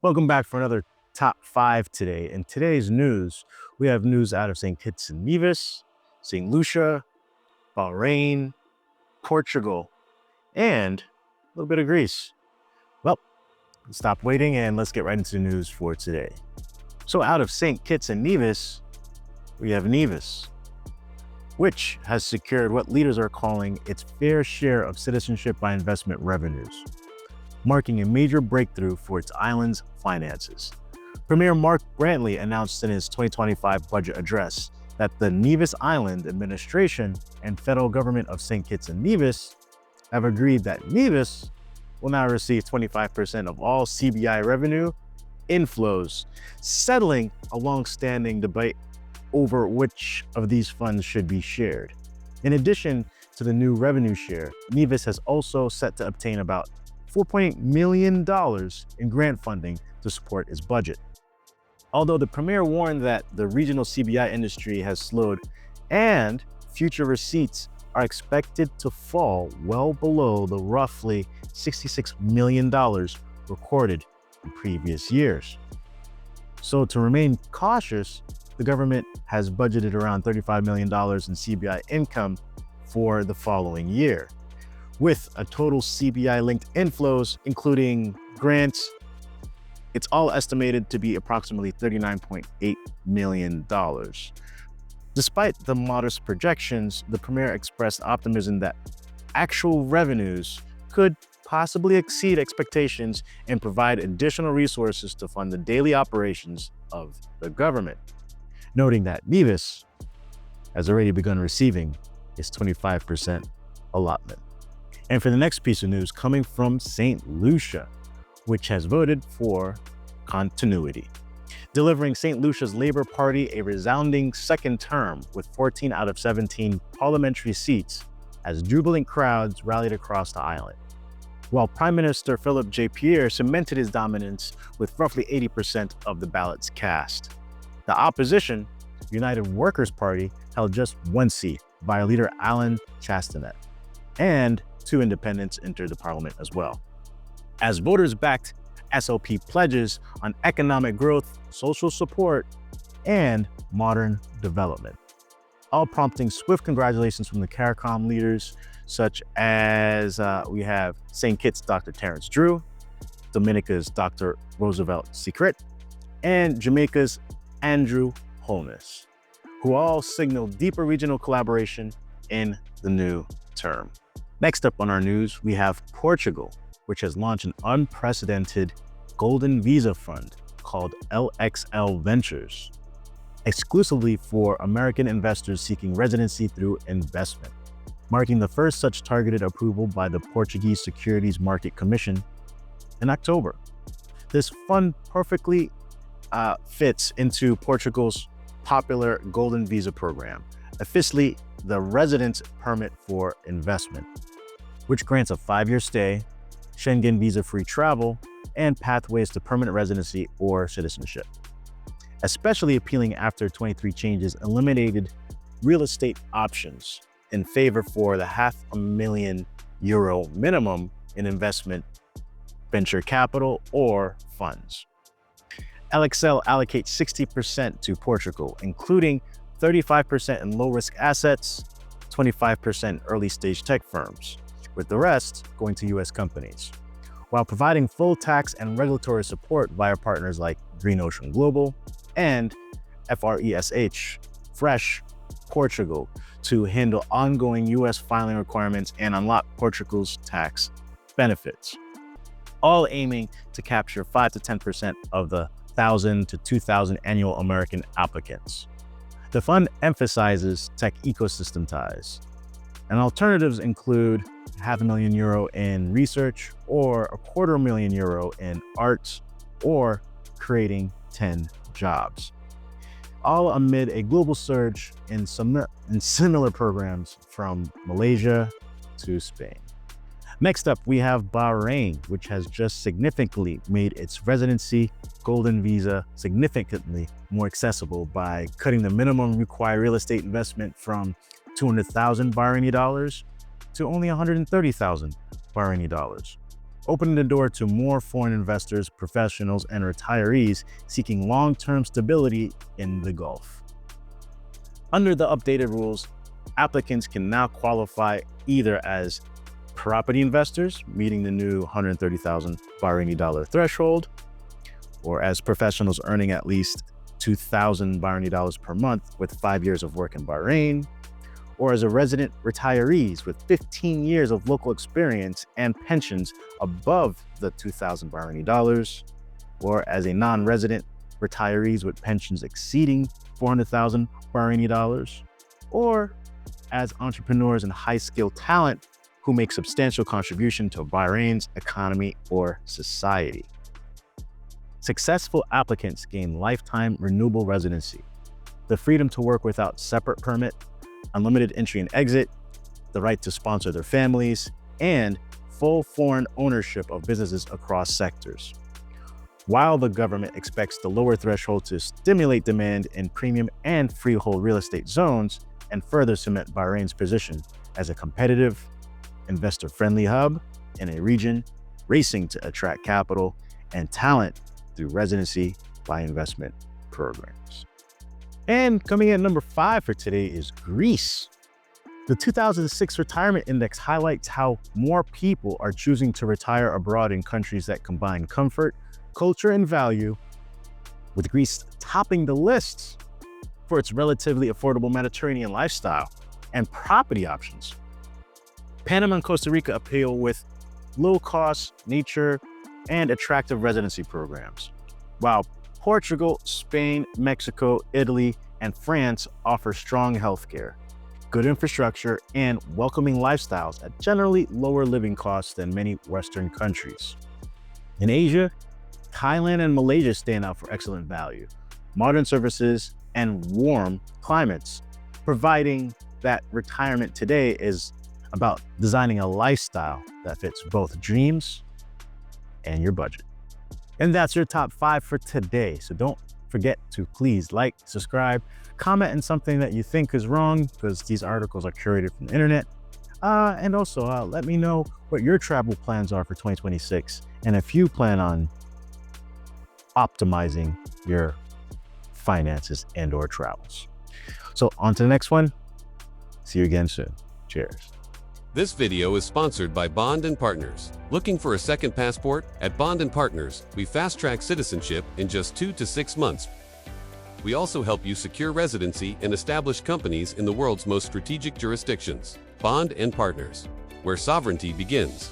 Welcome back for another top 5 today. In today's news, we have news out of St. Kitts and Nevis, St. Lucia, Bahrain, Portugal, and a little bit of Greece. Well, stop waiting and let's get right into the news for today. So out of St. Kitts and Nevis, we have Nevis, which has secured what leaders are calling its fair share of citizenship by investment revenues, marking a major breakthrough for its island's finances. Premier Mark Brantley announced in his 2025 budget address that the Nevis Island Administration and federal government of St. Kitts and Nevis have agreed that Nevis will now receive 25% of all CBI revenue inflows, settling a long-standing debate over which of these funds should be shared. In addition to the new revenue share, Nevis has also set to obtain about $4.8 million in grant funding to support its budget. Although the premier warned that the regional CBI industry has slowed and future receipts are expected to fall well below the roughly $66 million recorded in previous years. So to remain cautious, the government has budgeted around $35 million in CBI income for the following year, with a total CBI-linked inflows, including grants. It's all estimated to be approximately $39.8 million. Despite the modest projections, the premier expressed optimism that actual revenues could possibly exceed expectations and provide additional resources to fund the daily operations of the government, noting that Nevis has already begun receiving its 25% allotment. And for the next piece of news, coming from St. Lucia, which has voted for continuity, delivering St. Lucia's Labour Party a resounding second term with 14 out of 17 parliamentary seats as jubilant crowds rallied across the island, while Prime Minister Philip J. Pierre cemented his dominance with roughly 80% of the ballots cast. The opposition, United Workers' Party, held just one seat via leader Alan Chastanet, and 2 independents entered the parliament as well, as voters backed SLP pledges on economic growth, social support, and modern development, all prompting swift congratulations from the CARICOM leaders, such as we have St. Kitts' Dr. Terrence Drew, Dominica's Dr. Roosevelt Secret, and Jamaica's Andrew Holness, who all signal deeper regional collaboration in the new term. Next up on our news, we have Portugal, which has launched an unprecedented golden visa fund called LXL Ventures, exclusively for American investors seeking residency through investment, marking the first such targeted approval by the Portuguese Securities Market Commission in October. This fund perfectly fits into Portugal's popular golden visa program, officially the residence permit for investment, which grants a 5-year stay, Schengen visa-free travel, and pathways to permanent residency or citizenship. Especially appealing after 23 changes eliminated real estate options in favor for the €500,000 minimum in investment venture capital or funds. LXL allocates 60% to Portugal, including 35% in low-risk assets, 25% early-stage tech firms, with the rest going to U.S. companies, while providing full tax and regulatory support via partners like Green Ocean Global and Fresh Portugal to handle ongoing U.S. filing requirements and unlock Portugal's tax benefits, all aiming to capture 5 to 10% of the 1,000 to 2,000 annual American applicants. The fund emphasizes tech ecosystem ties, and alternatives include €500,000 in research or €250,000 in arts or creating 10 jobs, all amid a global surge in similar programs from Malaysia to Spain. Next up, we have Bahrain, which has just significantly made its residency golden visa significantly more accessible by cutting the minimum required real estate investment from 200,000 Bahraini dollars to only 130,000 Bahraini dollars, opening the door to more foreign investors, professionals, and retirees seeking long-term stability in the Gulf. Under the updated rules, applicants can now qualify either as property investors, meeting the new 130,000 Bahraini dollar threshold, or as professionals earning at least 2,000 Bahraini dollars per month with 5 years of work in Bahrain, or as a resident retirees with 15 years of local experience and pensions above the 2,000 Bahraini dollars, or as a non-resident retirees with pensions exceeding 400,000 Bahraini dollars, or as entrepreneurs and high-skilled talent who make substantial contribution to Bahrain's economy or society. Successful applicants gain lifetime renewable residency, the freedom to work without separate permit, unlimited entry and exit, the right to sponsor their families, and full foreign ownership of businesses across sectors. While the government expects the lower threshold to stimulate demand in premium and freehold real estate zones and further cement Bahrain's position as a competitive, investor-friendly hub in a region racing to attract capital and talent through residency by investment programs. And coming in at number 5 for today is Greece. The 2006 Retirement Index highlights how more people are choosing to retire abroad in countries that combine comfort, culture, and value, with Greece topping the list for its relatively affordable Mediterranean lifestyle and property options. Panama and Costa Rica appeal with low-cost, nature, and attractive residency programs, while Portugal, Spain, Mexico, Italy, and France offer strong healthcare, good infrastructure, and welcoming lifestyles at generally lower living costs than many Western countries. In Asia, Thailand and Malaysia stand out for excellent value, modern services, and warm climates, providing that retirement today is about designing a lifestyle that fits both dreams and your budget. And that's your top 5 for today. So don't forget to please like, subscribe, comment on something that you think is wrong, because these articles are curated from the internet. And also let me know what your travel plans are for 2026 and if you plan on optimizing your finances and or travels. So on to the next one. See you again soon. Cheers. This video is sponsored by Bond & Partners. Looking for a second passport? At Bond & Partners, we fast-track citizenship in just 2 to 6 months. We also help you secure residency and establish companies in the world's most strategic jurisdictions. Bond & Partners, where sovereignty begins.